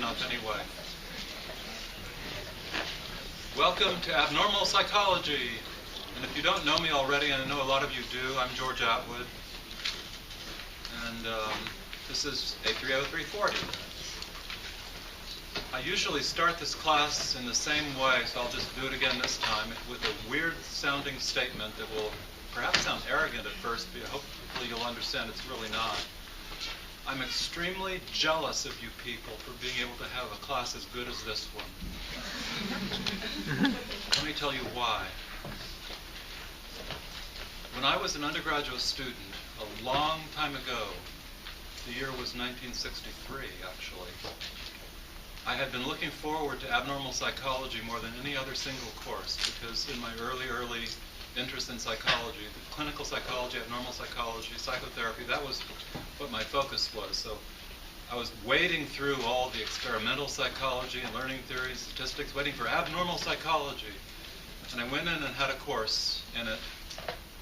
enough anyway. Welcome to Abnormal Psychology. And if you don't know me already, and I know a lot of you do, I'm George Atwood. And this is A30340. I usually start this class in the same way, so I'll just do it again this time with a weird-sounding statement that will perhaps sound arrogant at first, but hopefully you'll understand it's really not. I'm extremely jealous of you people for being able to have a class as good as this one. Let me tell you why. When I was an undergraduate student, a long time ago, the year was 1963, actually, I had been looking forward to abnormal psychology more than any other single course, because in my early interest in psychology, the clinical psychology, abnormal psychology, psychotherapy, that was what my focus was. So I was wading through all the experimental psychology and learning theory, statistics, waiting for abnormal psychology. And I went in and had a course in it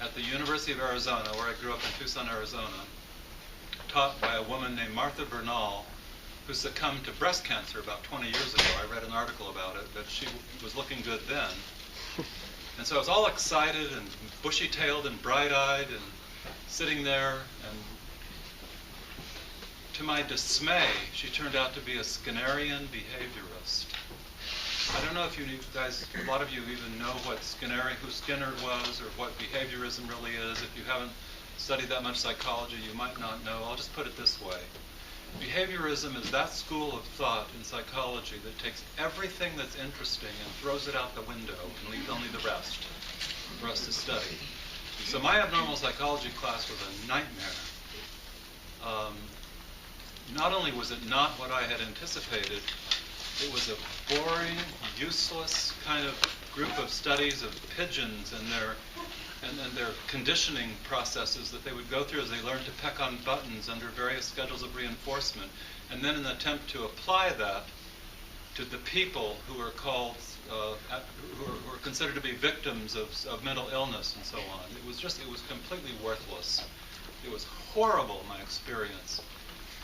at the University of Arizona, where I grew up in Tucson, Arizona, taught by a woman named Martha Bernal, who succumbed to breast cancer about 20 years ago. I read an article about it, but she was looking good then. And so I was all excited and bushy-tailed and bright-eyed and sitting there, and to my dismay, she turned out to be a Skinnerian behaviorist. I don't know if you guys, a lot of you even know who Skinner was, or what behaviorism really is. If you haven't studied that much psychology, you might not know. I'll just put it this way. Behaviorism is that school of thought in psychology that takes everything that's interesting and throws it out the window and leaves only the rest for us to study. So my abnormal psychology class was a nightmare. Not only was it not what I had anticipated, it was a boring, useless kind of group of studies of pigeons and their conditioning processes that they would go through as they learned to peck on buttons under various schedules of reinforcement, and then an attempt to apply that to the people who are called, who are considered to be victims of mental illness and so on. It was completely worthless. It was horrible, my experience.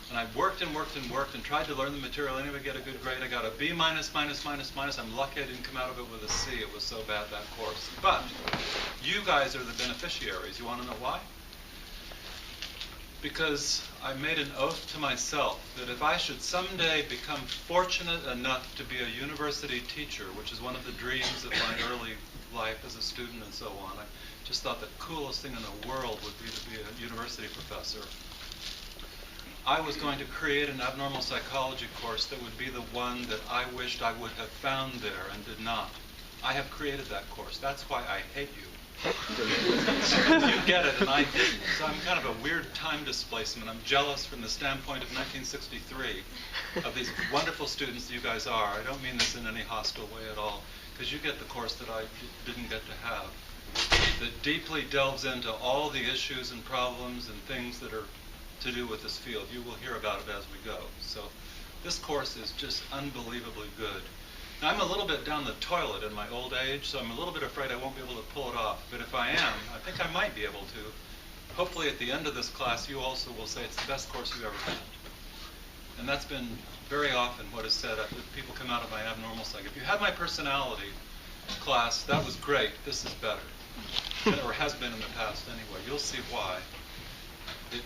And I worked and worked and worked and tried to learn the material anyway, get a good grade. I got a B minus, minus, minus, minus. I'm lucky I didn't come out of it with a C. It was so bad, that course. But you guys are the beneficiaries. You want to know why? Because I made an oath to myself that if I should someday become fortunate enough to be a university teacher, which is one of the dreams of my early life as a student and so on, I just thought the coolest thing in the world would be to be a university professor. I was going to create an abnormal psychology course that would be the one that I wished I would have found there and did not. I have created that course. That's why I hate you. You get it and I didn't. So I'm kind of a weird time displacement. I'm jealous from the standpoint of 1963 of these wonderful students you guys are. I don't mean this in any hostile way at all, because you get the course that I didn't get to have, that deeply delves into all the issues and problems and things that are to do with this field. You will hear about it as we go. So this course is just unbelievably good. Now, I'm a little bit down the toilet in my old age, so I'm a little bit afraid I won't be able to pull it off. But if I am, I think I might be able to. Hopefully at the end of this class, you also will say it's the best course you've ever had. And that's been very often what is said after people come out of my abnormal psych. If you had my personality class, that was great. This is better. Or has been in the past anyway. You'll see why. It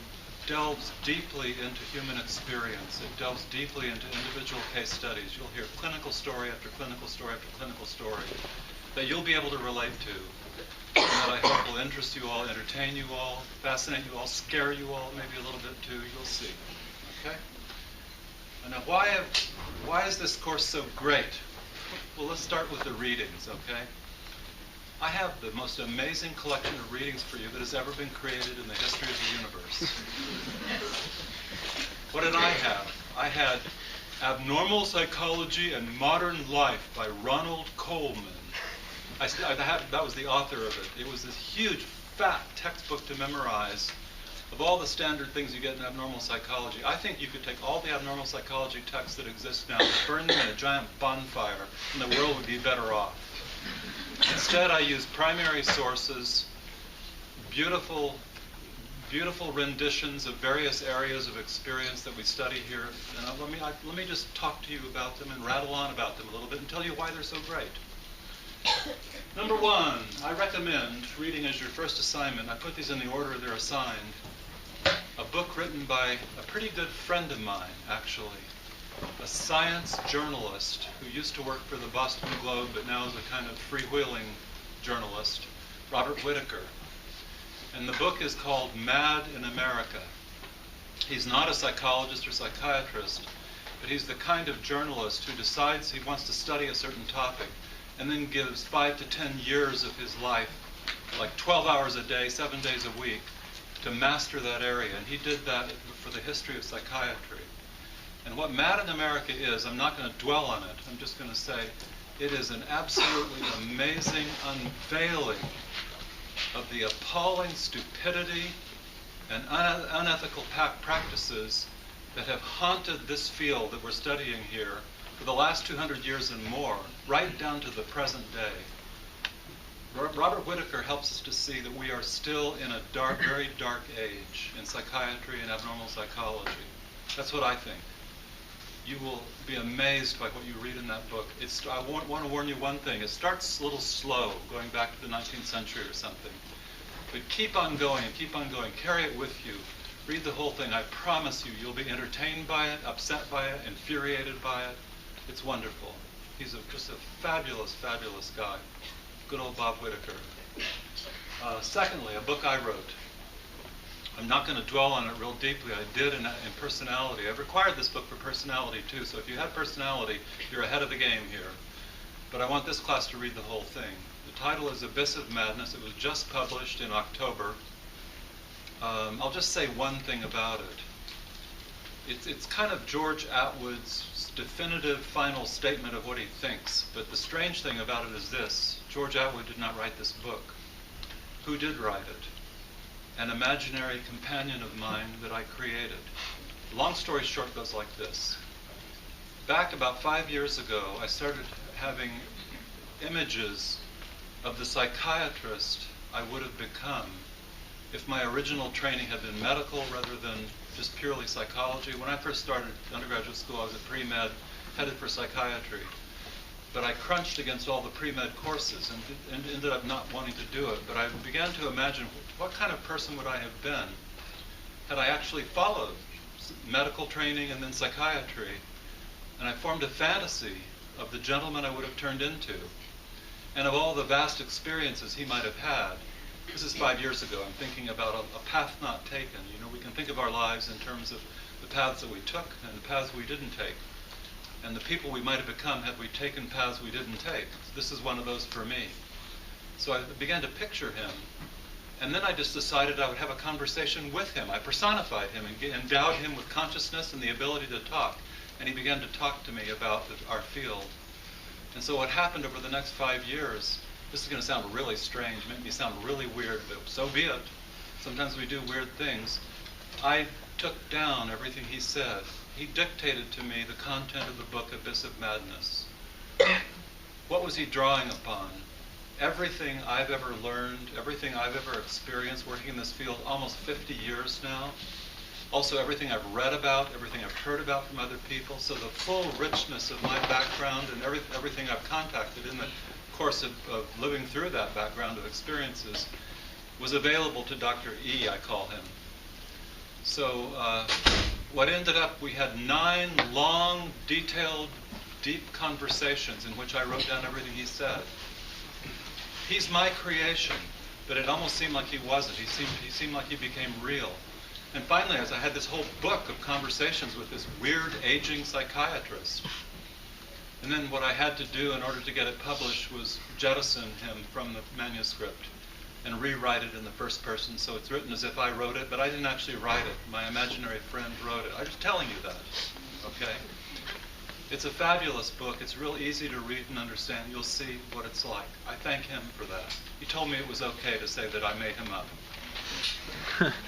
delves deeply into human experience. It delves deeply into individual case studies. You'll hear clinical story after clinical story after clinical story that you'll be able to relate to, and that I hope will interest you all, entertain you all, fascinate you all, scare you all, maybe a little bit too. You'll see. Okay? And now, why is this course so great? Well, let's start with the readings, okay? I have the most amazing collection of readings for you that has ever been created in the history of the universe. What did I have? I had Abnormal Psychology and Modern Life by Ronald Coleman. That was the author of it. It was this huge, fat textbook to memorize of all the standard things you get in abnormal psychology. I think you could take all the abnormal psychology texts that exist now, burn them in a giant bonfire, and the world would be better off. Instead, I use primary sources, beautiful beautiful renditions of various areas of experience that we study here. And let me just talk to you about them and rattle on about them a little bit and tell you why they're so great. Number one, I recommend reading as your first assignment. I put these in the order they're assigned. A book written by a pretty good friend of mine, actually. A science journalist who used to work for the Boston Globe but now is a kind of freewheeling journalist, Robert Whittaker. And the book is called Mad in America. He's not a psychologist or psychiatrist, but he's the kind of journalist who decides he wants to study a certain topic and then gives 5 to 10 years of his life, like 12 hours a day, 7 days a week, to master that area. And he did that for the history of psychiatry. And what Mad in America is, I'm not going to dwell on it. I'm just going to say it is an absolutely amazing unveiling of the appalling stupidity and unethical practices that have haunted this field that we're studying here for the last 200 years and more, right down to the present day. Robert Whittaker helps us to see that we are still in a dark, very dark age in psychiatry and abnormal psychology. That's what I think. You will be amazed by what you read in that book. I want to warn you one thing. It starts a little slow, going back to the 19th century or something. But keep on going and keep on going. Carry it with you. Read the whole thing. I promise you, you'll be entertained by it, upset by it, infuriated by it. It's wonderful. He's just a fabulous, fabulous guy. Good old Bob Whittaker. Secondly, a book I wrote. I'm not going to dwell on it real deeply. I did in personality. I've required this book for personality too, so if you have personality, you're ahead of the game here. But I want this class to read the whole thing. The title is Abyss of Madness. It was just published in October. I'll just say one thing about it. It's kind of George Atwood's definitive final statement of what he thinks, but the strange thing about it is this. George Atwood did not write this book. Who did write it? An imaginary companion of mine that I created. Long story short goes like this. Back about 5 years ago, I started having images of the psychiatrist I would have become if my original training had been medical rather than just purely psychology. When I first started undergraduate school, I was at pre-med, headed for psychiatry. But I crunched against all the pre-med courses and ended up not wanting to do it. But I began to imagine what kind of person would I have been had I actually followed medical training and then psychiatry. And I formed a fantasy of the gentleman I would have turned into and of all the vast experiences he might have had. This is 5 years ago. I'm thinking about a path not taken. You know, we can think of our lives in terms of the paths that we took and the paths we didn't take, and the people we might have become had we taken paths we didn't take. This is one of those for me. So I began to picture him, and then I just decided I would have a conversation with him. I personified him and endowed him with consciousness and the ability to talk, and he began to talk to me about our field. And so what happened over the next 5 years, this is going to sound really strange, make me sound really weird, but so be it. Sometimes we do weird things. I took down everything he said. He dictated to me the content of the book Abyss of Madness. What was he drawing upon? Everything I've ever learned, everything I've ever experienced working in this field almost 50 years now. Also everything I've read about, everything I've heard about from other people. So the full richness of my background and everything I've contacted in the course of living through that background of experiences was available to Dr. E, I call him. So what ended up, we had 9 long, detailed, deep conversations in which I wrote down everything he said. He's my creation, but it almost seemed like he wasn't. He seemed like he became real. And finally, as I had this whole book of conversations with this weird, aging psychiatrist, and then what I had to do in order to get it published was jettison him from the manuscript and rewrite it in the first person, so it's written as if I wrote it, but I didn't actually write it. My imaginary friend wrote it. I'm just telling you that, okay? It's a fabulous book. It's real easy to read and understand. You'll see what it's like. I thank him for that. He told me it was okay to say that I made him up.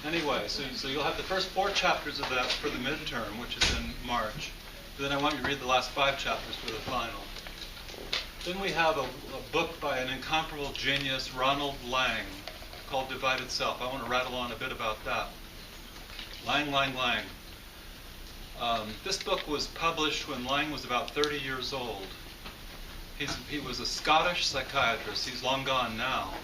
Anyway, so you'll have the first 4 chapters of that for the midterm, which is in March. Then I want you to read the last 5 chapters for the final. Then we have a book by an incomparable genius, Ronald Lang, called Divided Self. I want to rattle on a bit about that. Lang. This book was published when Lang was about 30 years old. He was a Scottish psychiatrist. He's long gone now.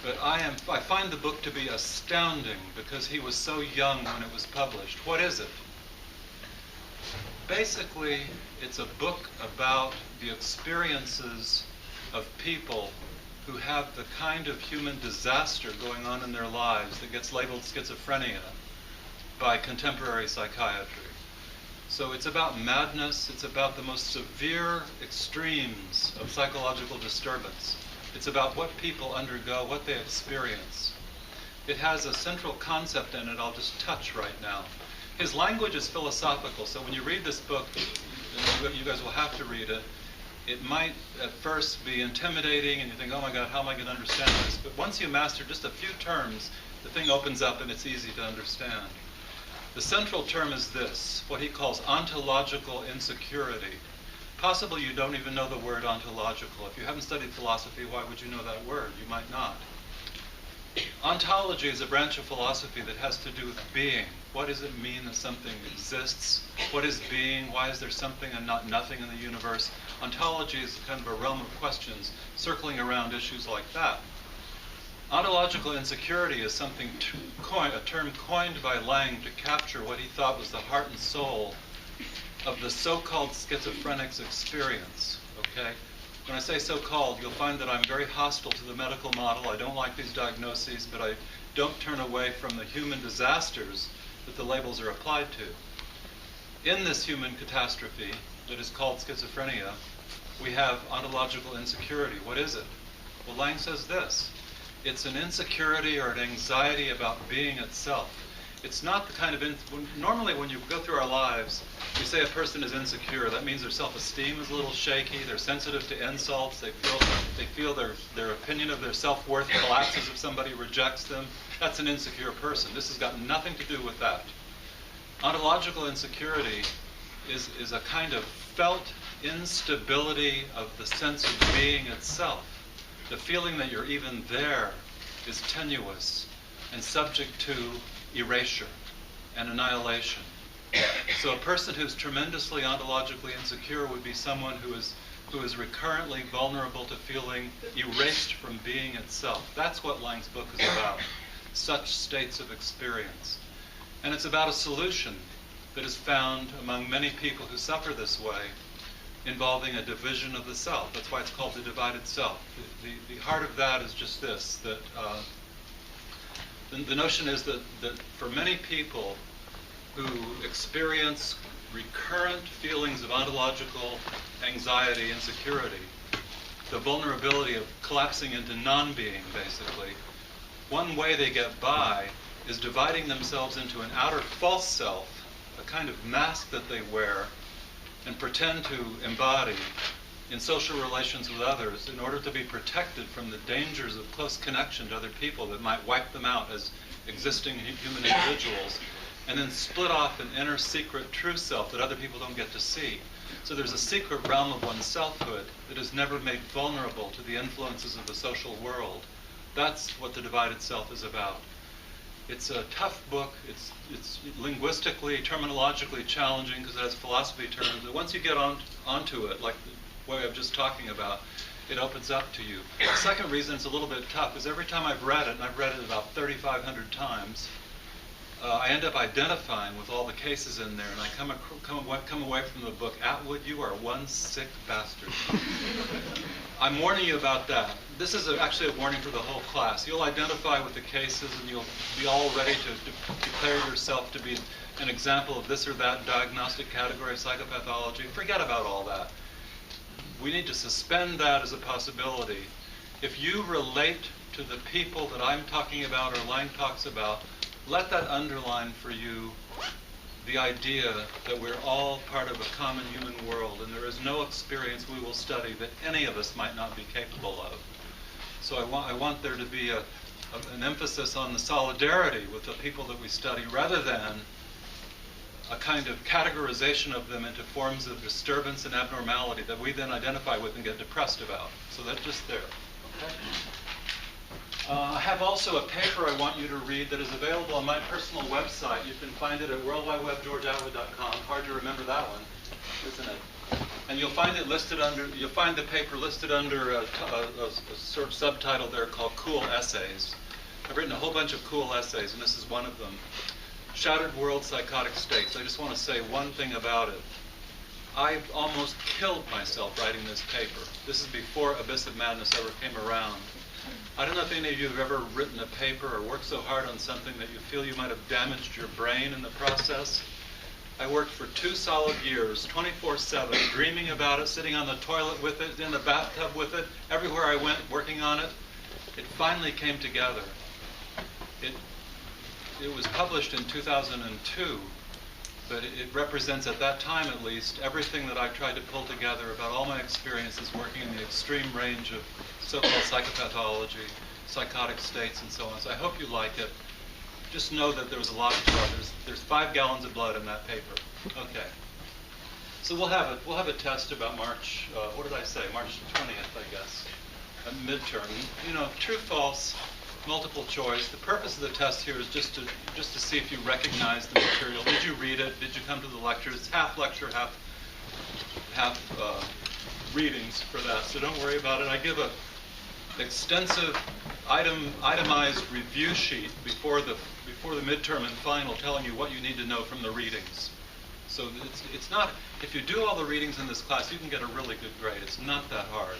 But I find the book to be astounding because he was so young when it was published. What is it? Basically, it's a book about the experiences of people who have the kind of human disaster going on in their lives that gets labeled schizophrenia by contemporary psychiatry. So it's about madness. It's about the most severe extremes of psychological disturbance. It's about what people undergo, what they experience. It has a central concept in it I'll just touch right now. His language is philosophical, so when you read this book, and you guys will have to read it, it might at first be intimidating and you think, oh my God, how am I going to understand this? But once you master just a few terms, the thing opens up and it's easy to understand. The central term is this, what he calls ontological insecurity. Possibly you don't even know the word ontological. If you haven't studied philosophy, why would you know that word? You might not. Ontology is a branch of philosophy that has to do with being. What does it mean that something exists? What is being? Why is there something and not nothing in the universe? Ontology is kind of a realm of questions circling around issues like that. Ontological insecurity is a term coined by Lang to capture what he thought was the heart and soul of the so-called schizophrenic's experience. Okay? When I say so-called, you'll find that I'm very hostile to the medical model. I don't like these diagnoses, but I don't turn away from the human disasters that the labels are applied to. In this human catastrophe that is called schizophrenia, we have ontological insecurity. What is it? Well, Lang says this. It's an insecurity or an anxiety about being itself. It's not the kind of, normally when you go through our lives, we say a person is insecure. That means their self-esteem is a little shaky. They're sensitive to insults. They feel their opinion of their self-worth collapses if somebody rejects them. That's an insecure person. This has got nothing to do with that. Ontological insecurity is a kind of felt instability of the sense of being itself. The feeling that you're even there is tenuous and subject to erasure and annihilation. So a person who's tremendously ontologically insecure would be someone who is recurrently vulnerable to feeling erased from being itself. That's what Lang's book is about, such states of experience. And it's about a solution that is found among many people who suffer this way, involving a division of the self. That's why it's called the divided self. The heart of that is just this, that the notion is that for many people who experience recurrent feelings of ontological anxiety, insecurity, the vulnerability of collapsing into non-being, basically, one way they get by is dividing themselves into an outer false self, a kind of mask that they wear and pretend to embody in social relations with others in order to be protected from the dangers of close connection to other people that might wipe them out as existing human individuals, and then split off an inner secret true self that other people don't get to see. So there's a secret realm of one's selfhood that is never made vulnerable to the influences of the social world. That's what the divided self is about. It's a tough book. It's linguistically, terminologically challenging because it has philosophy terms. But once you get onto it, like the way I'm just talking about, it opens up to you. The second reason it's a little bit tough is every time I've read it, and I've read it about 3,500 times, I end up identifying with all the cases in there, and I come away from the book, Atwood, you are one sick bastard. I'm warning you about that. This is actually a warning for the whole class. You'll identify with the cases, and you'll be all ready to declare yourself to be an example of this or that diagnostic category of psychopathology. Forget about all that. We need to suspend that as a possibility. If you relate to the people that I'm talking about or Lang talks about, let that underline for you the idea that we're all part of a common human world, and there is no experience we will study that any of us might not be capable of. So I want there to be an emphasis on the solidarity with the people that we study, rather than a kind of categorization of them into forms of disturbance and abnormality that we then identify with and get depressed about. So that's just there. Okay? I have also a paper I want you to read that is available on my personal website. You can find it at worldwidewebgeorgeatwood.com. Hard to remember that one, isn't it? And you'll find it listed under. You'll find the paper listed under a sort of subtitle there called "Cool Essays." I've written a whole bunch of cool essays, and this is one of them. Shattered World Psychotic States. I just want to say one thing about it. I almost killed myself writing this paper. This is before Abyss of Madness ever came around. I don't know if any of you have ever written a paper or worked so hard on something that you feel you might have damaged your brain in the process. I worked for 2 solid years, 24/7, dreaming about it, sitting on the toilet with it, in the bathtub with it, everywhere I went working on it. It finally came together. It was published in 2002, but it represents, at that time at least, everything that I've tried to pull together about all my experiences working in the extreme range of so-called psychopathology, psychotic states, and so on. So I hope you like it. Just know that there was a lot of blood. There's 5 gallons of blood in that paper. Okay. So we'll have a test about March. What did I say? March 20th, I guess. A midterm. You know, true, false, multiple choice. The purpose of the test here is just to see if you recognize the material. Did you read it? Did you come to the lecture? It's half lecture, half readings for that. So don't worry about it. I give a extensive itemized review sheet before the midterm and final, telling you what you need to know from the readings. So it's not, if you do all the readings in this class, you can get a really good grade. It's not that hard.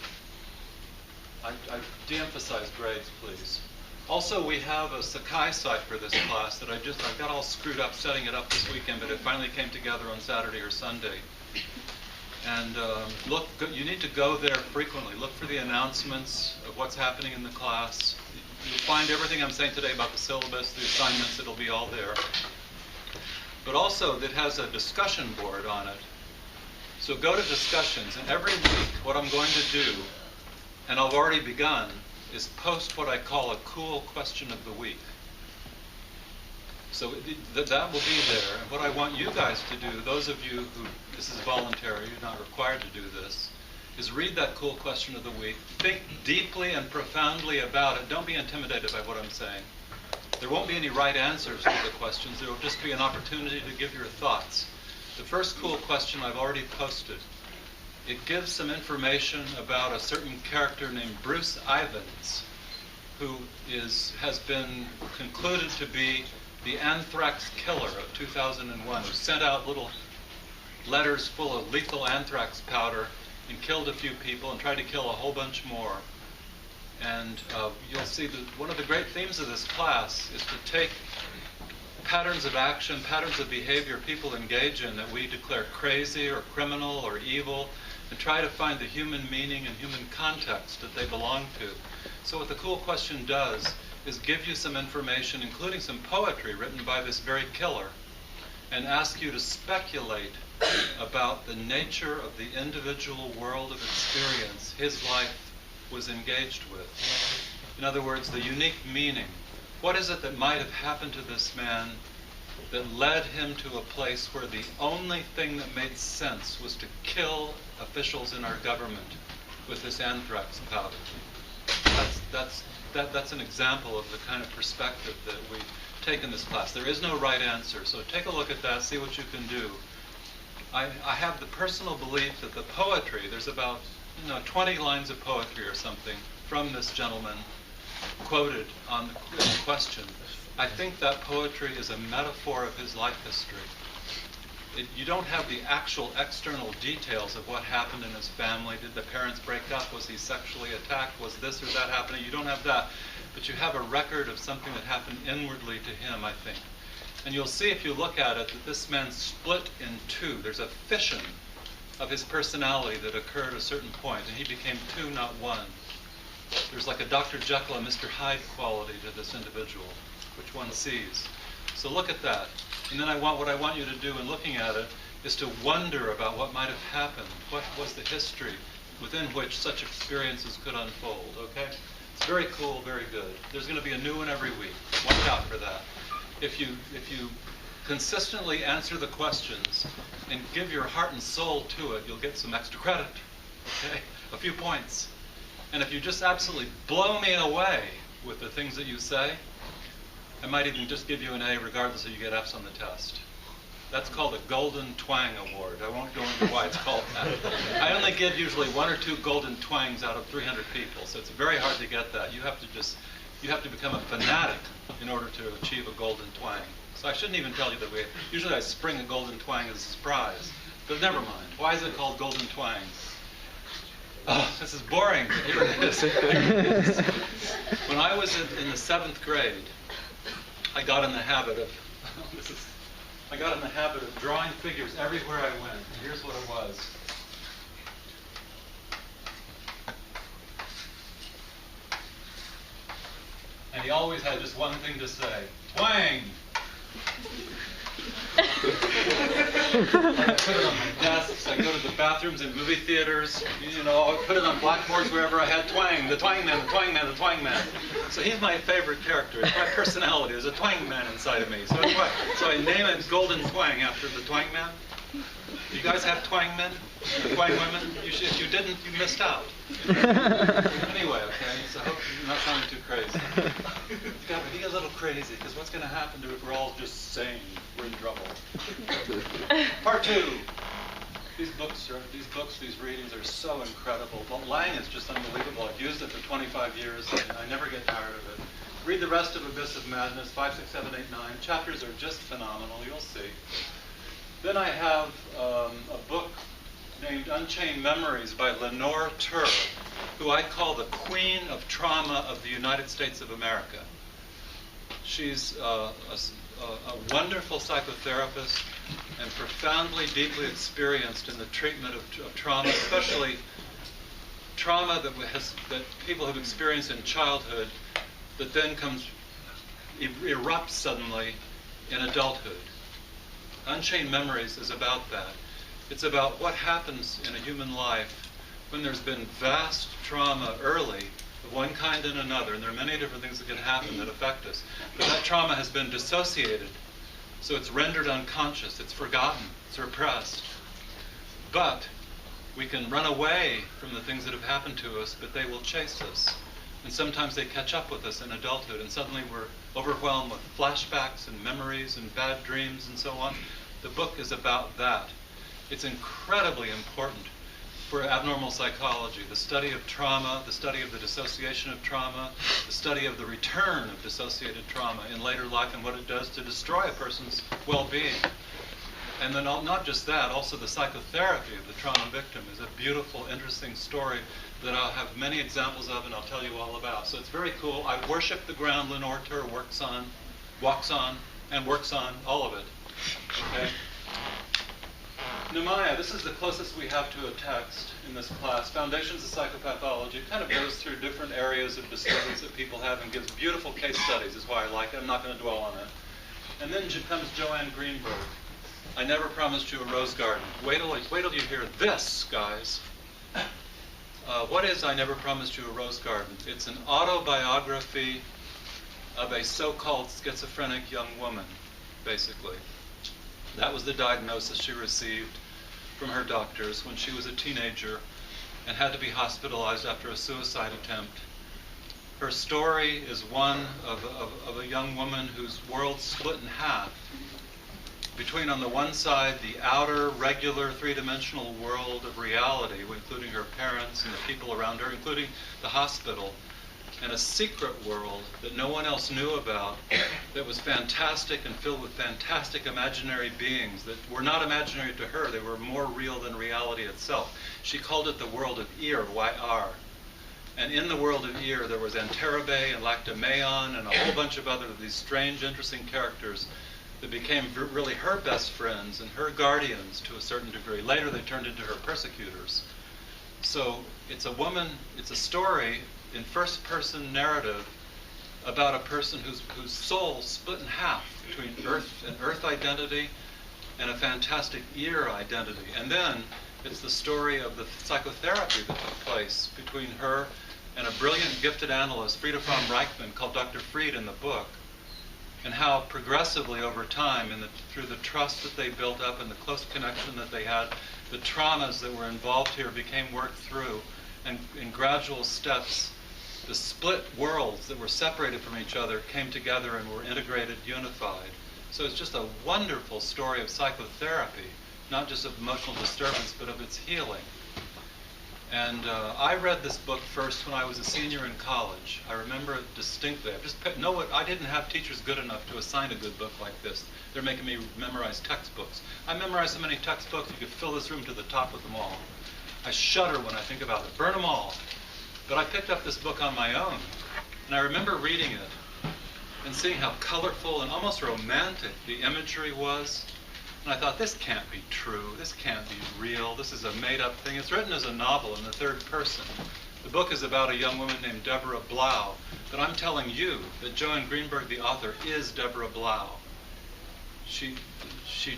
I de-emphasize grades, please. Also, we have a Sakai site for this class that I got all screwed up setting it up this weekend, but it finally came together on Saturday or Sunday. And you need to go there frequently. Look for the announcements of what's happening in the class. You'll find everything I'm saying today about the syllabus, the assignments, it'll be all there. But also, it has a discussion board on it. So go to discussions, and every week what I'm going to do, and I've already begun, is post what I call a cool question of the week. So that will be there. And what I want you guys to do, those of you who, this is voluntary, you're not required to do this, is read that cool question of the week. Think deeply and profoundly about it. Don't be intimidated by what I'm saying. There won't be any right answers to the questions. There will just be an opportunity to give your thoughts. The first cool question I've already posted. It gives some information about a certain character named Bruce Ivans, who has been concluded to be the anthrax killer of 2001, who sent out little letters full of lethal anthrax powder and killed a few people and tried to kill a whole bunch more. And you'll see that one of the great themes of this class is to take patterns of action, patterns of behavior people engage in that we declare crazy or criminal or evil, and try to find the human meaning and human context that they belong to. So what the cool question does is give you some information, including some poetry written by this very killer, and ask you to speculate about the nature of the individual world of experience his life was engaged with. In other words, the unique meaning. What is it that might have happened to this man that led him to a place where the only thing that made sense was to kill officials in our government with this anthrax powder? That's an example of the kind of perspective that we take in this class. There is no right answer, so take a look at that, see what you can do. I have the personal belief that the poetry, there's about 20 lines of poetry or something from this gentleman quoted on the question. I think that poetry is a metaphor of his life history. You don't have the actual external details of what happened in his family. Did the parents break up? Was he sexually attacked? Was this or that happening? You don't have that. But you have a record of something that happened inwardly to him, I think. And you'll see if you look at it that this man split in two. There's a fission of his personality that occurred at a certain point, and he became two, not one. There's like a Dr. Jekyll and Mr. Hyde quality to this individual, which one sees. So look at that. And then what I want you to do in looking at it is to wonder about what might have happened. What was the history within which such experiences could unfold, okay? It's very cool, very good. There's going to be a new one every week. Watch out for that. If you consistently answer the questions and give your heart and soul to it, you'll get some extra credit, okay? A few points. And if you just absolutely blow me away with the things that you say, I might even just give you an A regardless if you get F's on the test. That's called a Golden Twang Award. I won't go into why it's called that. I only give usually 1 or 2 golden twangs out of 300 people, so it's very hard to get that. You have to become a fanatic in order to achieve a golden twang. So I shouldn't even tell you that usually I spring a golden twang as a surprise. But never mind. Why is it called golden twang? Oh, this is boring, but here it is. When I was in the 7th grade, I got in the habit of drawing figures everywhere I went. Here's what it was. And he always had just one thing to say: twang! I put it on my desks. I go to the bathrooms in movie theaters. I put it on blackboards wherever I had twang. The twang man, the twang man, the twang man. So he's my favorite character. It's my personality. There's a twang man inside of me. So I name it Golden Twang after the twang man. Do you guys have twang men? Twang women? If you didn't, you missed out. Anyway, okay, so I hope you're not sounding too crazy. You've got to be a little crazy, because what's going to happen if we're all just sane? We're in trouble. Part 2. These readings are so incredible. Well, Lang is just unbelievable. I've used it for 25 years, and I never get tired of it. Read the rest of Abyss of Madness, 5, 6, 7, 8, 9. Chapters are just phenomenal. You'll see. Then I have a book named Unchained Memories by Lenore Turr, who I call the Queen of Trauma of the United States of America. She's a wonderful psychotherapist and profoundly, deeply experienced in the treatment of trauma, especially trauma that people have experienced in childhood that then erupts suddenly in adulthood. Unchained Memories is about that. It's about what happens in a human life when there's been vast trauma early of one kind and another, and there are many different things that can happen that affect us. But that trauma has been dissociated, so it's rendered unconscious, it's forgotten, it's repressed. But we can run away from the things that have happened to us, but they will chase us. And sometimes they catch up with us in adulthood, and suddenly we're overwhelmed with flashbacks and memories and bad dreams and so on. The book is about that. It's incredibly important for abnormal psychology, the study of trauma, the study of the dissociation of trauma, the study of the return of dissociated trauma in later life and what it does to destroy a person's well-being. And then not just that, also the psychotherapy of the trauma victim is a beautiful, interesting story that I'll have many examples of and I'll tell you all about. So it's very cool. I worship the ground Lenore Turr walks on, and works on, all of it. Okay? Pneumia, this is the closest we have to a text in this class. Foundations of Psychopathology. It kind of goes through different areas of disorders that people have and gives beautiful case studies, is why I like it. I'm not going to dwell on it. And then comes Joanne Greenberg. I Never Promised You a Rose Garden. Wait till you hear this, guys. What is I Never Promised You a Rose Garden? It's an autobiography of a so-called schizophrenic young woman, basically. That was the diagnosis she received from her doctors when she was a teenager and had to be hospitalized after a suicide attempt. Her story is one of a young woman whose world split in half between, on the one side, the outer, regular, three-dimensional world of reality, including her parents and the people around her, including the hospital, and a secret world that no one else knew about that was fantastic and filled with fantastic imaginary beings that were not imaginary to her. They were more real than reality itself. She called it the world of Ir, Y-R. And in the world of Ir, there was Anterabe and Lactomeon and a whole bunch of other of these strange, interesting characters that became really her best friends and her guardians to a certain degree. Later, they turned into her persecutors. So it's a story in first-person narrative about a person whose soul split in half between an Earth identity and a fantastic Ir identity. And then it's the story of the psychotherapy that took place between her and a brilliant, gifted analyst, Frieda von Reichmann, called Dr. Fried in the book, and how progressively over time, through the trust that they built up and the close connection that they had, the traumas that were involved here became worked through, and in gradual steps, the split worlds that were separated from each other came together and were integrated, unified. So it's just a wonderful story of psychotherapy, not just of emotional disturbance, but of its healing. And I read this book first when I was a senior in college. I remember it distinctly. I didn't have teachers good enough to assign a good book like this. They're making me memorize textbooks. I memorized so many textbooks, you could fill this room to the top with them all. I shudder when I think about it. Burn them all. But I picked up this book on my own, and I remember reading it and seeing how colorful and almost romantic the imagery was. And I thought, this can't be true. This can't be real. This is a made-up thing. It's written as a novel in the third person. The book is about a young woman named Deborah Blau. But I'm telling you that Joanne Greenberg, the author, is Deborah Blau. She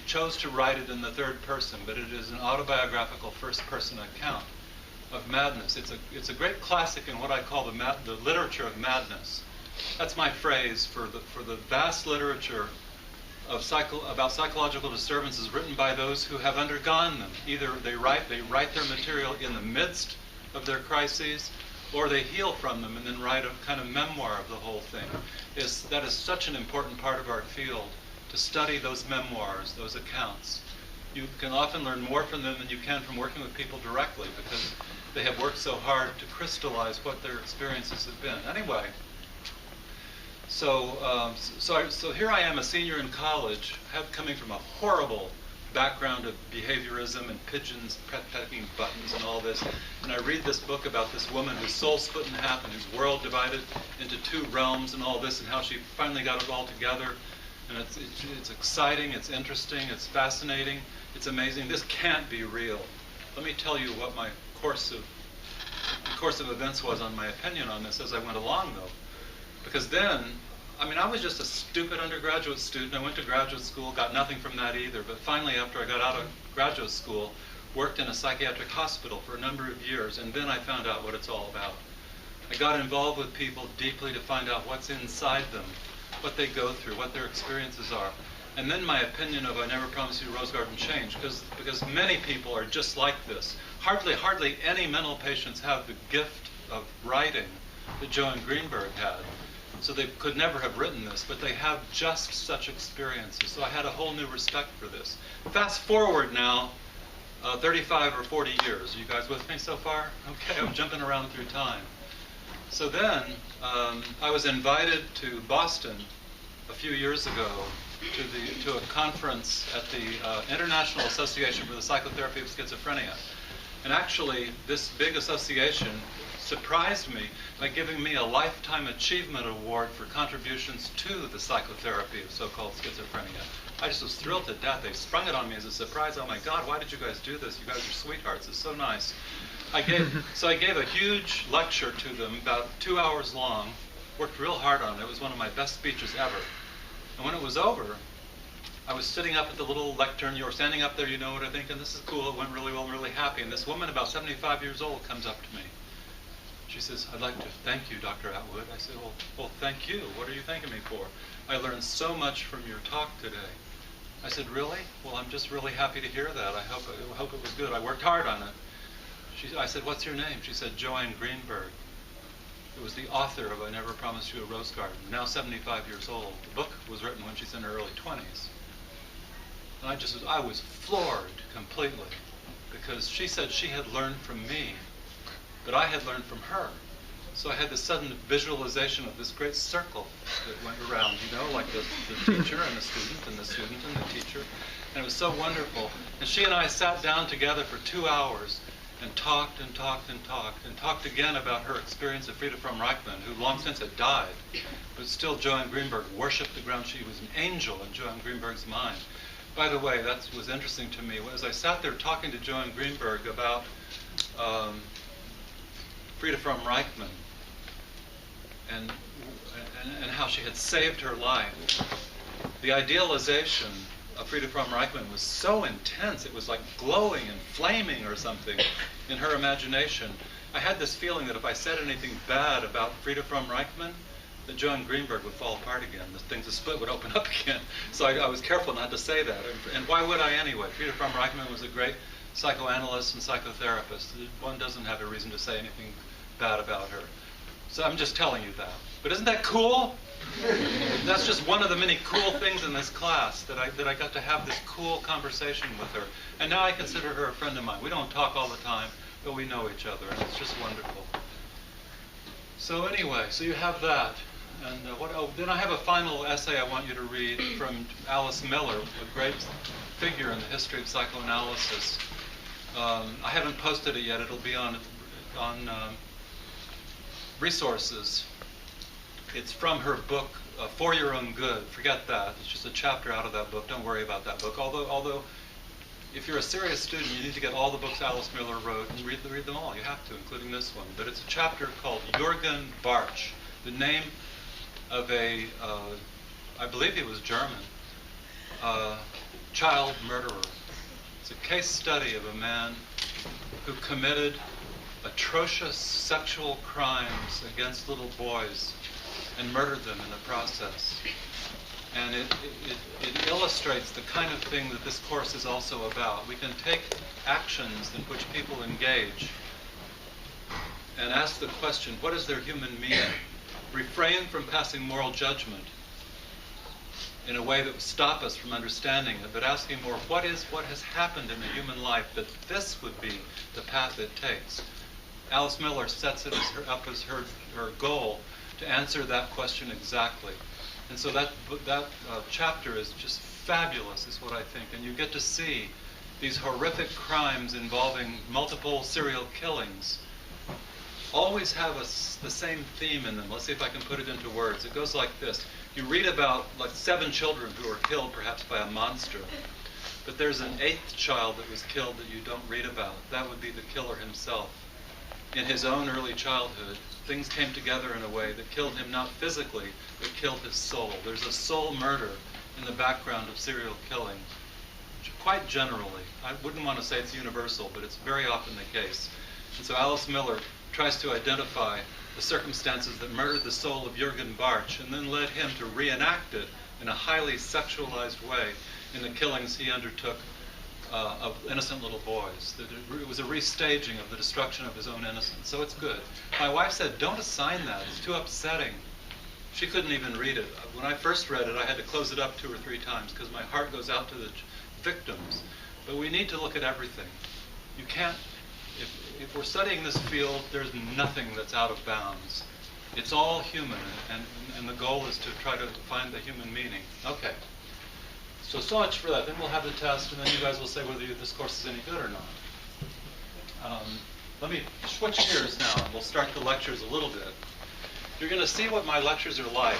chose to write it in the third person, but it is an autobiographical first-person account of madness. It's a great classic in what I call the literature of madness. That's my phrase for the vast literature about psychological disturbances written by those who have undergone them. Either they write their material in the midst of their crises, or they heal from them and then write a kind of memoir of the whole thing. That is such an important part of our field, to study those memoirs, those accounts. You can often learn more from them than you can from working with people directly, because they have worked so hard to crystallize what their experiences have been. Anyway, so here I am, a senior in college, coming from a horrible background of behaviorism and pigeons pecking buttons and all this, and I read this book about this woman whose soul split in half and whose world divided into two realms and all this, and how she finally got it all together. And it's exciting, it's interesting, it's fascinating, it's amazing. This can't be real. Let me tell you what my course of events was on my opinion on this as I went along, though. Because then, I was just a stupid undergraduate student. I went to graduate school, got nothing from that either. But finally, after I got out of graduate school, worked in a psychiatric hospital for a number of years, and then I found out what it's all about. I got involved with people deeply to find out what's inside them, what they go through, what their experiences are. And then my opinion of I Never Promised You a Rose Garden changed, because many people are just like this. Hardly any mental patients have the gift of writing that Joanne Greenberg had. So they could never have written this, but they have just such experiences. So I had a whole new respect for this. Fast forward now, 35 or 40 years. Are you guys with me so far? Okay, I'm jumping around through time. So then, I was invited to Boston a few years ago to a conference at the International Association for the Psychotherapy of Schizophrenia. And actually, this big association surprised me by giving me a Lifetime Achievement Award for contributions to the psychotherapy of so-called schizophrenia. I just was thrilled to death. They sprung it on me as a surprise. Oh my God, why did you guys do this? You guys are sweethearts. It's so nice. I gave a huge lecture to them, about 2 hours long. Worked real hard on it. It was one of my best speeches ever. And when it was over, I was sitting up at the little lectern. You were standing up there, you know what I think, and this is cool. It went really well. I'm really happy. And this woman, about 75 years old, comes up to me. She says, "I'd like to thank you, Dr. Atwood." I said, well, thank you. What are you thanking me for? "I learned so much from your talk today." I said, "Really? Well, I'm just really happy to hear that. I hope it was good. I worked hard on it." I said, "What's your name?" She said, "Joanne Greenberg." It was the author of I Never Promised You a Rose Garden, now 75 years old. The book was written when she's in her early 20s. And I was floored completely, because she said she had learned from me, but I had learned from her. So I had this sudden visualization of this great circle that went around, like the teacher and the student and the student and the teacher. And it was so wonderful. And she and I sat down together for 2 hours and talked and talked and talked and talked again about her experience of Frieda von Reichmann, who long since had died. But still Joanne Greenberg worshipped the ground. She was an angel in Joanne Greenberg's mind. By the way, that was interesting to me. As I sat there talking to Joanne Greenberg about Frieda von Reichmann and how she had saved her life, the idealization of Frieda von Reichmann was so intense. It was like glowing and flaming or something in her imagination. I had this feeling that if I said anything bad about Frieda von Reichmann, that Joanne Greenberg would fall apart again. The split would open up again. So I was careful not to say that. And why would I anyway? Frieda von Reichmann was a great psychoanalyst and psychotherapist. One doesn't have a reason to say anything bad about her. So I'm just telling you that. But isn't that cool? That's just one of the many cool things in this class, that I got to have this cool conversation with her. And now I consider her a friend of mine. We don't talk all the time, but we know each other, and it's just wonderful. So anyway, so you have that. And then I have a final essay I want you to read from Alice Miller, a great figure in the history of psychoanalysis. I haven't posted it yet. It'll be on resources. It's from her book, For Your Own Good. Forget that. It's just a chapter out of that book. Don't worry about that book. Although if you're a serious student, you need to get all the books Alice Miller wrote and read them all. You have to, including this one. But it's a chapter called Jürgen Bartsch, the name of a, I believe he was German, child murderer. It's a case study of a man who committed atrocious sexual crimes against little boys and murdered them in the process. And it illustrates the kind of thing that this course is also about. We can take actions in which people engage and ask the question, what is their human meaning? Refrain from passing moral judgment in a way that would stop us from understanding it, but asking more, what has happened in the human life that this would be the path it takes? Alice Miller sets it up as her goal to answer that question exactly. And so that chapter is just fabulous, is what I think. And you get to see these horrific crimes involving multiple serial killings always have the same theme in them. Let's see if I can put it into words. It goes like this. You read about like 7 children who were killed perhaps by a monster, but there's an 8th child that was killed that you don't read about. That would be the killer himself. In his own early childhood, things came together in a way that killed him not physically, but killed his soul. There's a soul murder in the background of serial killing, quite generally. I wouldn't want to say it's universal, but it's very often the case. And so Alice Miller tries to identify the circumstances that murdered the soul of Jürgen Bartsch and then led him to reenact it in a highly sexualized way in the killings he undertook of innocent little boys. It was a restaging of the destruction of his own innocence. So it's good. My wife said, don't assign that. It's too upsetting. She couldn't even read it. When I first read it, I had to close it up 2 or 3 times because my heart goes out to the victims. But we need to look at everything. You can't, if we're studying this field, there's nothing that's out of bounds. It's all human, and the goal is to try to find the human meaning. Okay. So much for that. Then we'll have the test, and then you guys will say whether this course is any good or not. Let me switch gears now, and we'll start the lectures a little bit. You're going to see what my lectures are like.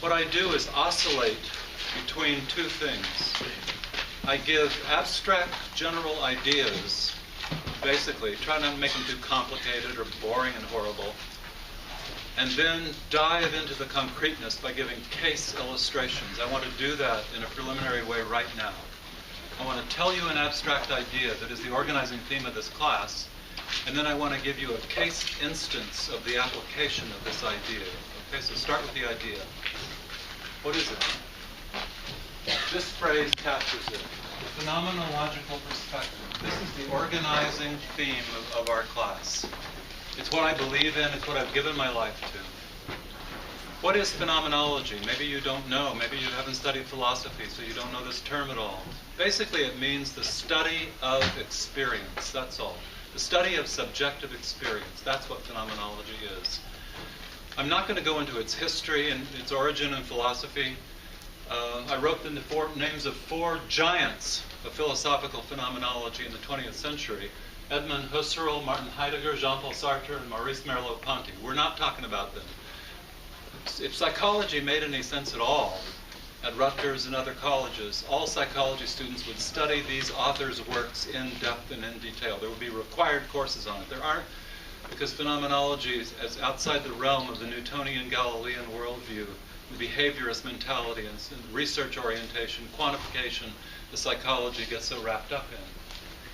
What I do is oscillate between 2 things. I give abstract general ideas, basically, try not to make them too complicated or boring and horrible, and then dive into the concreteness by giving case illustrations. I want to do that in a preliminary way right now. I want to tell you an abstract idea that is the organizing theme of this class, and then I want to give you a case instance of the application of this idea. Okay, so start with the idea. What is it? This phrase captures it. The phenomenological perspective. This is the organizing theme of our class. It's what I believe in. It's what I've given my life to. What is phenomenology? Maybe you don't know. Maybe you haven't studied philosophy, so you don't know this term at all. Basically, it means the study of experience. That's all. The study of subjective experience. That's what phenomenology is. I'm not going to go into its history and its origin in philosophy. I wrote the names of 4 giants of philosophical phenomenology in the 20th century. Edmund Husserl, Martin Heidegger, Jean-Paul Sartre, and Maurice Merleau-Ponty. We're not talking about them. If psychology made any sense at all, at Rutgers and other colleges, all psychology students would study these authors' works in depth and in detail. There would be required courses on it. There aren't, because phenomenology is outside the realm of the Newtonian Galilean worldview, the behaviorist mentality and research orientation, quantification, the psychology gets so wrapped up in.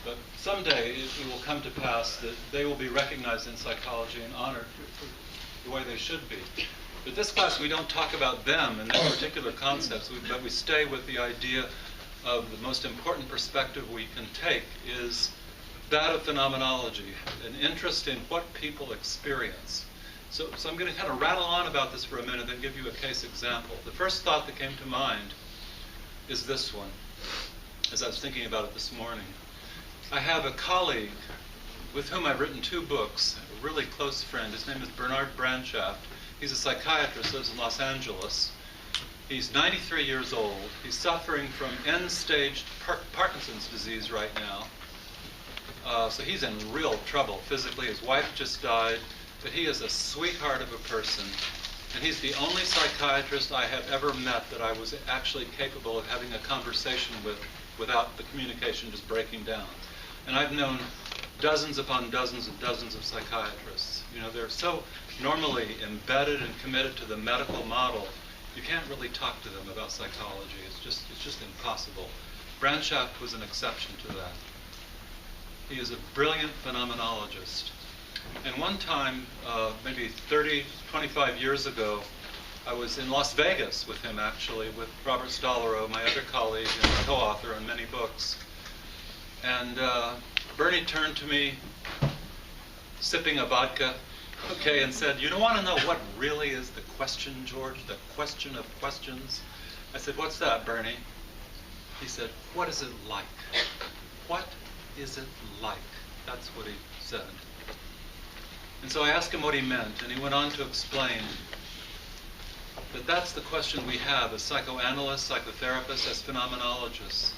But someday it will come to pass that they will be recognized in psychology and honored for the way they should be. But this class, we don't talk about them and their particular concepts, but we stay with the idea of the most important perspective we can take is that of phenomenology, an interest in what people experience. So I'm going to kind of rattle on about this for a minute and give you a case example. The first thought that came to mind is this one, as I was thinking about it this morning. I have a colleague with whom I've written 2 books, a really close friend. His name is Bernard Brandschaft. He's a psychiatrist, lives in Los Angeles. He's 93 years old. He's suffering from end-stage Parkinson's disease right now. So he's in real trouble physically. His wife just died, but he is a sweetheart of a person. And he's the only psychiatrist I have ever met that I was actually capable of having a conversation with without the communication just breaking down. And I've known dozens upon dozens and dozens of psychiatrists. You know, they're so normally embedded and committed to the medical model, you can't really talk to them about psychology. It's just impossible. Brandschaft was an exception to that. He is a brilliant phenomenologist. And one time, maybe 30, 25 years ago, I was in Las Vegas with him, actually, with Robert Stollerow, my other colleague and co-author on many books. And Bernie turned to me, sipping a vodka, and said, "You don't want to know what really is the question, George, the question of questions?" I said, "What's that, Bernie?" He said, "What is it like? What is it like?" That's what he said. And so I asked him what he meant, and he went on to explain that that's the question we have as psychoanalysts, psychotherapists, as phenomenologists.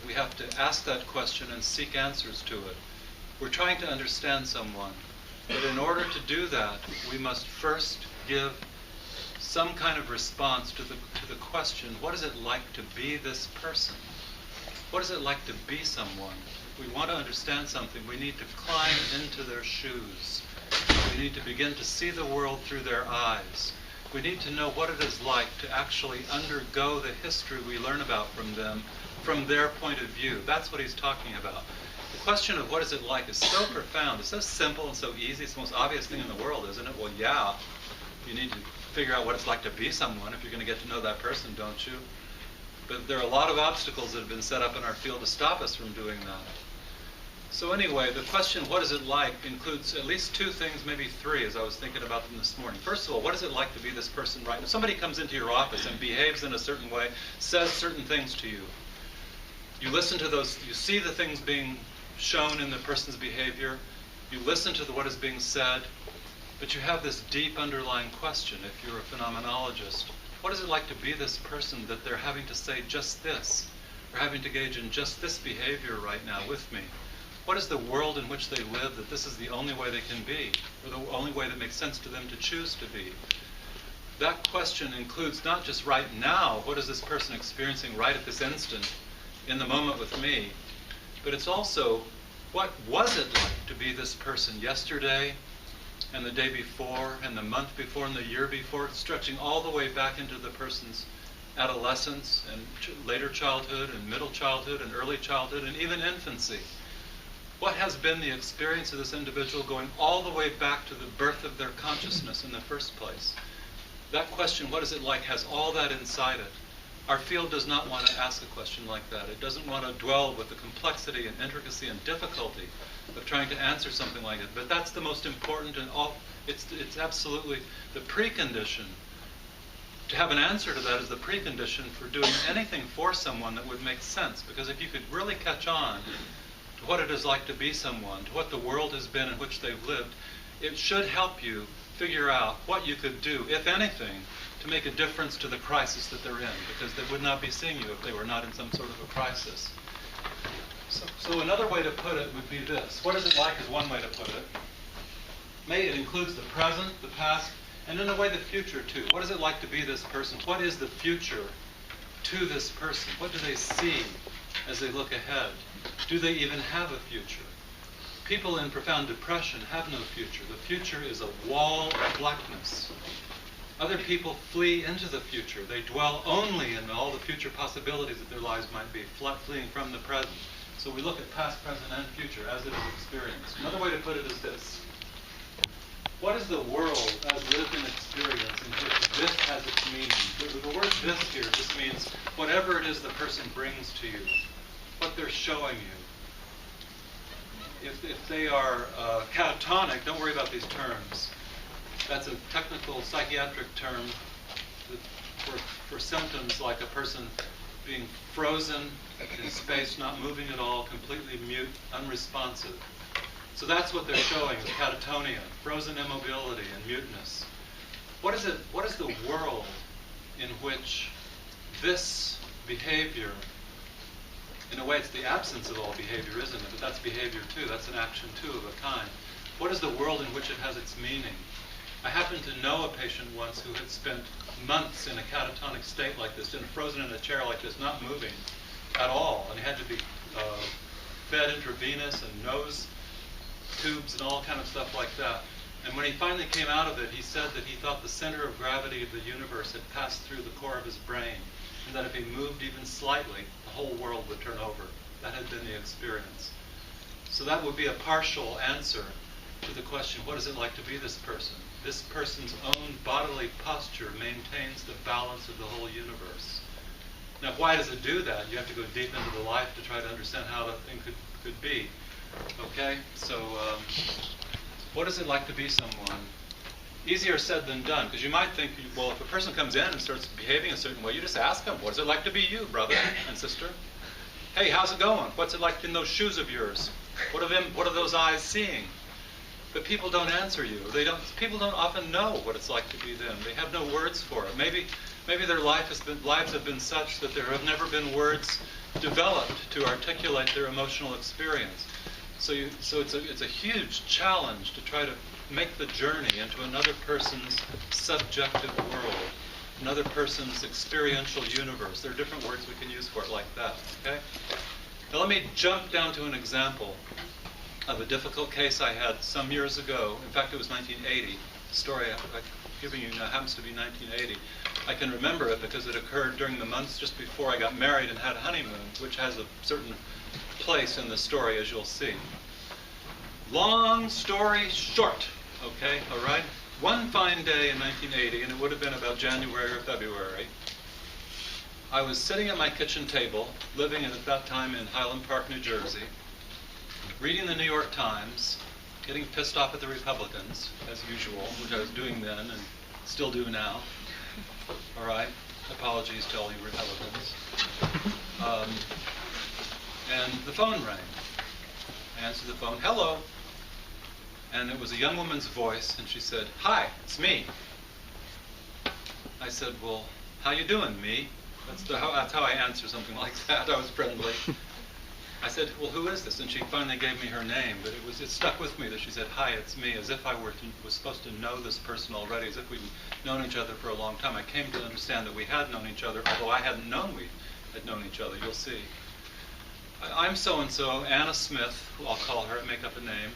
We have to ask that question and seek answers to it. We're trying to understand someone, but in order to do that, we must first give some kind of response to the question, what is it like to be this person? What is it like to be someone? If we want to understand something, we need to climb into their shoes. We need to begin to see the world through their eyes. We need to know what it is like to actually undergo the history we learn about from them from their point of view. That's what he's talking about. The question of what is it like is so profound. It's so simple and so easy. It's the most obvious thing in the world, isn't it? Well, yeah, you need to figure out what it's like to be someone if you're going to get to know that person, don't you? But there are a lot of obstacles that have been set up in our field to stop us from doing that. So anyway, the question, what is it like, includes at least 2 things, maybe 3, as I was thinking about them this morning. First of all, what is it like to be this person right now? If somebody comes into your office and behaves in a certain way, says certain things to you, you listen to those, you see the things being shown in the person's behavior, you listen to what is being said, but you have this deep underlying question, if you're a phenomenologist. What is it like to be this person that they're having to say just this, or having to engage in just this behavior right now with me? What is the world in which they live that this is the only way they can be, or the only way that makes sense to them to choose to be? That question includes not just right now, what is this person experiencing right at this instant, in the moment with me, but it's also, what was it like to be this person yesterday, and the day before, and the month before, and the year before, stretching all the way back into the person's adolescence, and later childhood, and middle childhood, and early childhood, and even infancy. What has been the experience of this individual going all the way back to the birth of their consciousness in the first place? That question, what is it like, has all that inside it. Our field does not want to ask a question like that. It doesn't want to dwell with the complexity and intricacy and difficulty of trying to answer something like it. But that's the most important, and it's absolutely the precondition. To have an answer to that is the precondition for doing anything for someone that would make sense. Because if you could really catch on to what it is like to be someone, to what the world has been in which they've lived, it should help you figure out what you could do, if anything, to make a difference to the crisis that they're in, because they would not be seeing you if they were not in some sort of a crisis. So another way to put it would be this. What is it like is one way to put it. Maybe it includes the present, the past, and in a way the future too. What is it like to be this person? What is the future to this person? What do they see as they look ahead? Do they even have a future? People in profound depression have no future. The future is a wall of blackness. Other people flee into the future. They dwell only in all the future possibilities that their lives might be, fleeing from the present. So we look at past, present, and future as it is experienced. Another way to put it is this. What is the world as lived and experienced in which this has its meaning? The word this here just means whatever it is the person brings to you, what they're showing you. If they are catatonic, don't worry about these terms. That's a technical psychiatric term for symptoms like a person being frozen in space, not moving at all, completely mute, unresponsive. So that's what they're showing, is catatonia, frozen immobility and muteness. What is the world in which this behavior, in a way it's the absence of all behavior, isn't it? But that's behavior too, that's an action too of a kind. What is the world in which it has its meaning? I happened to know a patient once who had spent months in a catatonic state like this, frozen in a chair like this, not moving at all, and he had to be fed intravenous and nose tubes and all kind of stuff like that. And when he finally came out of it, he said that he thought the center of gravity of the universe had passed through the core of his brain, and that if he moved even slightly, the whole world would turn over. That had been the experience. So that would be a partial answer to the question, what is it like to be this person? This person's own bodily posture maintains the balance of the whole universe. Now, why does it do that? You have to go deep into the life to try to understand how that thing could be. Okay? So, what is it like to be someone? Easier said than done, because you might think, well, if a person comes in and starts behaving a certain way, you just ask them, what is it like to be you, brother and sister? Hey, how's it going? What's it like in those shoes of yours? What are those eyes seeing? But people don't answer you. People don't often know what it's like to be them. They have no words for it. Maybe their lives have been such that there have never been words developed to articulate their emotional experience. So it's a huge challenge to try to make the journey into another person's subjective world, another person's experiential universe. There are different words we can use for it like that. Okay? Now let me jump down to an example of a difficult case I had some years ago. In fact, it was 1980. The story I'm giving you now happens to be 1980. I can remember it because it occurred during the months just before I got married and had a honeymoon, which has a certain place in the story, as you'll see. Long story short, okay, all right? One fine day in 1980, and it would have been about January or February, I was sitting at my kitchen table, living at that time in Highland Park, New Jersey, reading the New York Times, getting pissed off at the Republicans, as usual, which I was doing then and still do now. All right? Apologies to all you Republicans. And the phone rang. I answered the phone, hello. And it was a young woman's voice, and she said, hi, it's me. I said, well, how you doing, me? That's how I answer something like that. I was friendly. I said, well, who is this? And she finally gave me her name, but it stuck with me that she said, hi, it's me, as if I was supposed to know this person already, as if we'd known each other for a long time. I came to understand that we had known each other, although I hadn't known we had known each other. You'll see. I'm so-and-so, Anna Smith, I'll call her, make up a name.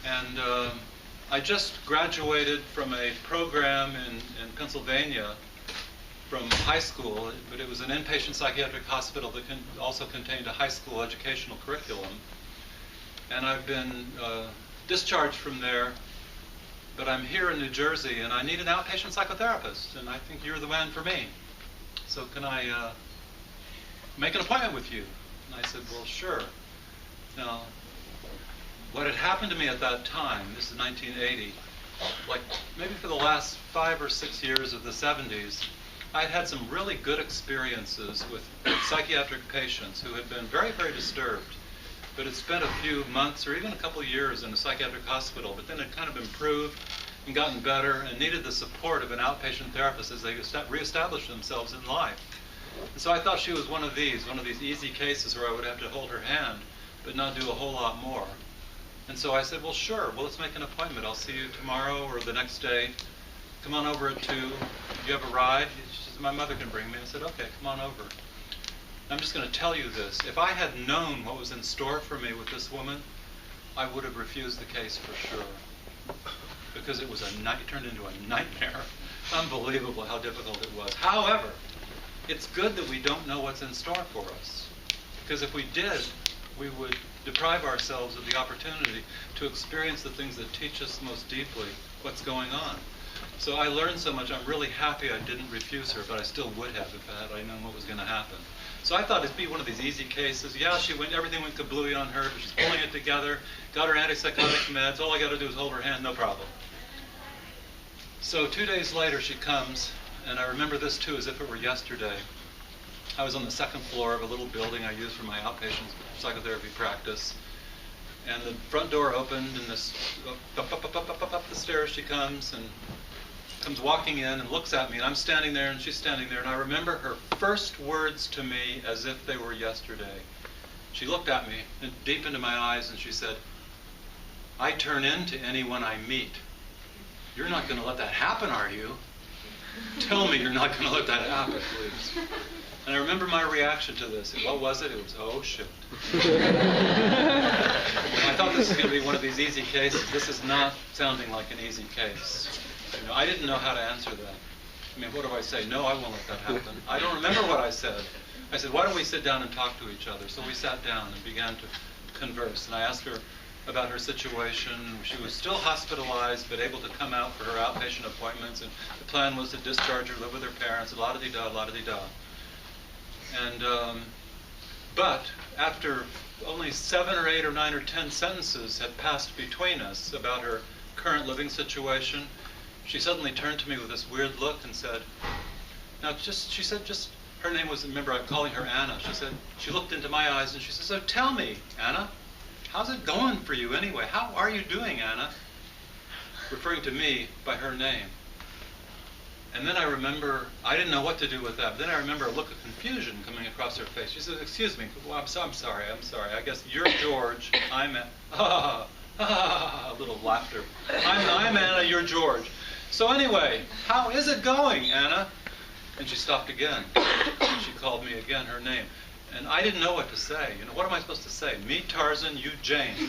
And I just graduated from a program in Pennsylvania from high school, but it was an inpatient psychiatric hospital that also contained a high school educational curriculum. And I've been discharged from there, but I'm here in New Jersey, and I need an outpatient psychotherapist, and I think you're the man for me. So can I make an appointment with you? And I said, well, sure. Now, what had happened to me at that time, this is 1980, like maybe for the last 5 or 6 years of the 70s, I'd had some really good experiences with psychiatric patients who had been very, very disturbed, but had spent a few months or even a couple of years in a psychiatric hospital, but then had kind of improved and gotten better and needed the support of an outpatient therapist as they reestablished themselves in life. And so I thought she was one of these easy cases where I would have to hold her hand, but not do a whole lot more. And so I said, well, sure, well, let's make an appointment. I'll see you tomorrow or the next day. Come on over at 2. You have a ride? She said, my mother can bring me. I said, okay, come on over. I'm just going to tell you this. If I had known what was in store for me with this woman, I would have refused the case for sure. Because it turned into a nightmare. Unbelievable how difficult it was. However, it's good that we don't know what's in store for us. Because if we did, we would deprive ourselves of the opportunity to experience the things that teach us most deeply what's going on. So I learned so much. I'm really happy I didn't refuse her, but I still would have if I had known what was going to happen. So I thought it'd be one of these easy cases. Yeah, everything went kablooey on her, but she's pulling it together, got her antipsychotic meds. All I got to do is hold her hand, no problem. So 2 days later she comes, and I remember this too as if it were yesterday. I was on the second floor of a little building I use for my outpatient psychotherapy practice. And the front door opened, and this up the stairs she comes, and comes walking in and looks at me, and I'm standing there and she's standing there, and I remember her first words to me as if they were yesterday. She looked at me deep into my eyes and she said, "I turn into anyone I meet. You're not going to let that happen, are you? Tell me you're not going to let that happen, please." And I remember my reaction to this. What was it? It was, "Oh, shit." I thought this was going to be one of these easy cases. This is not sounding like an easy case. You know, I didn't know how to answer that. I mean, what do I say? No, I won't let that happen. I don't remember what I said. I said, "Why don't we sit down and talk to each other?" So we sat down and began to converse. And I asked her about her situation. She was still hospitalized, but able to come out for her outpatient appointments. And the plan was to discharge her, live with her parents, la-da-dee-da, la-da-dee-da. And, but after only 7 or 8 or 9 or 10 sentences had passed between us about her current living situation, she suddenly turned to me with this weird look and said, she said, her name was, remember I'm calling her Anna. She looked into my eyes and she said, "So tell me, Anna, how's it going for you anyway? How are you doing, Anna?" Referring to me by her name. And then I remember, I didn't know what to do with that. But then I remember a look of confusion coming across her face. She said, "Excuse me, well, I'm sorry. I guess you're George, I'm a little laughter. I'm Anna, you're George. So anyway, how is it going, Anna?" And she stopped again. She called me again, her name. And I didn't know what to say. You know, what am I supposed to say? Me, Tarzan, you, Jane. Me,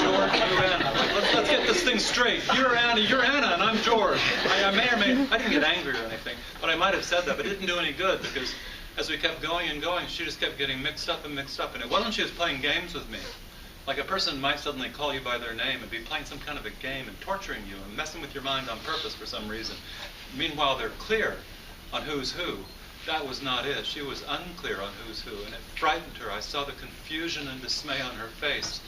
George, you, Anna. Like, let's get this thing straight. You're Anna, and I'm George. I may or may, I didn't get angry or anything, but I might have said that, but it didn't do any good because as we kept going and going, she just kept getting mixed up. And it wasn't she was playing games with me. Like a person might suddenly call you by their name and be playing some kind of a game and torturing you and messing with your mind on purpose for some reason. Meanwhile, they're clear on who's who. That was not it. She was unclear on who's who, and it frightened her. I saw the confusion and dismay on her face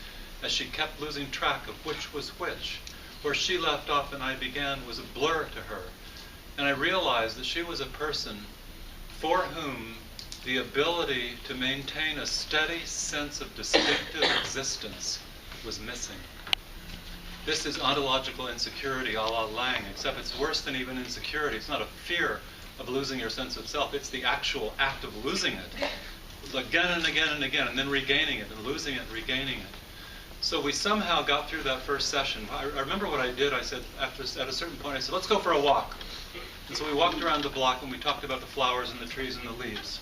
as she kept losing track of which was which. Where she left off and I began was a blur to her. And I realized that she was a person for whom the ability to maintain a steady sense of distinctive existence was missing. This is ontological insecurity a la Lang, except it's worse than even insecurity. It's not a fear of losing your sense of self. It's the actual act of losing it again and again and again, and then regaining it, and losing it, and regaining it. So we somehow got through that first session. I remember what I did. I said, at a certain point, I said, "Let's go for a walk." And so we walked around the block, and we talked about the flowers and the trees and the leaves.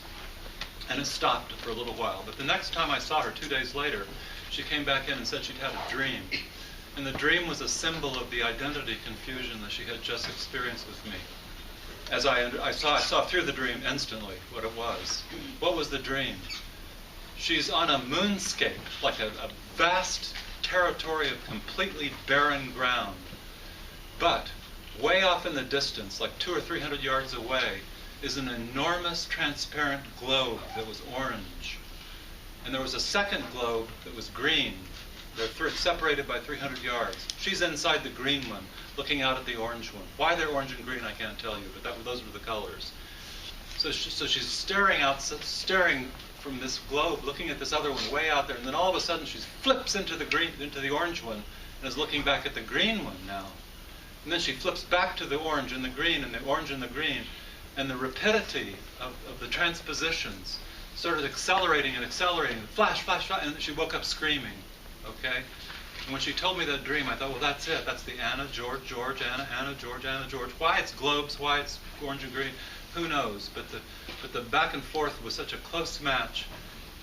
And it stopped for a little while. But the next time I saw her, 2 days later, she came back in and said she'd had a dream. And the dream was a symbol of the identity confusion that she had just experienced with me. As I saw through the dream instantly what it was. What was the dream? She's on a moonscape, like a vast territory of completely barren ground. But way off in the distance, like 200 or 300 yards away, is an enormous transparent globe that was orange. And there was a second globe that was green. They're separated by 300 yards. She's inside the green one, looking out at the orange one. Why they're orange and green, I can't tell you, but those were the colors. So she's staring from this globe, looking at this other one way out there, and then all of a sudden she flips into the orange one, and is looking back at the green one now. And then she flips back to the orange and the green, and the orange and the green, and the rapidity of the transpositions started accelerating and accelerating, flash, flash, flash, and she woke up screaming. Okay? And when she told me that dream, I thought, well, that's it. That's the Anna, George, George, Anna, Anna, George, Anna, George. Why it's globes, why it's orange and green, who knows? But the back and forth was such a close match.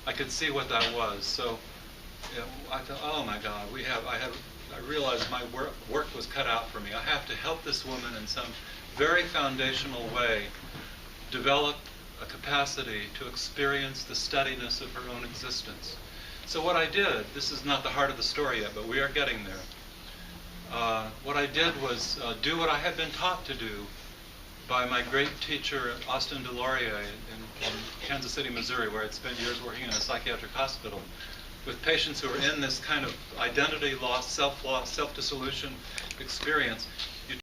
I could see what that was. So you know, I thought, oh my God, I realized my work was cut out for me. I have to help this woman in some very foundational way develop a capacity to experience the steadiness of her own existence. So what I did, this is not the heart of the story yet, but we are getting there. What I did was do what I had been taught to do by my great teacher, Austin Delorier, in Kansas City, Missouri, where I'd spent years working in a psychiatric hospital with patients who were in this kind of identity loss, self-dissolution experience.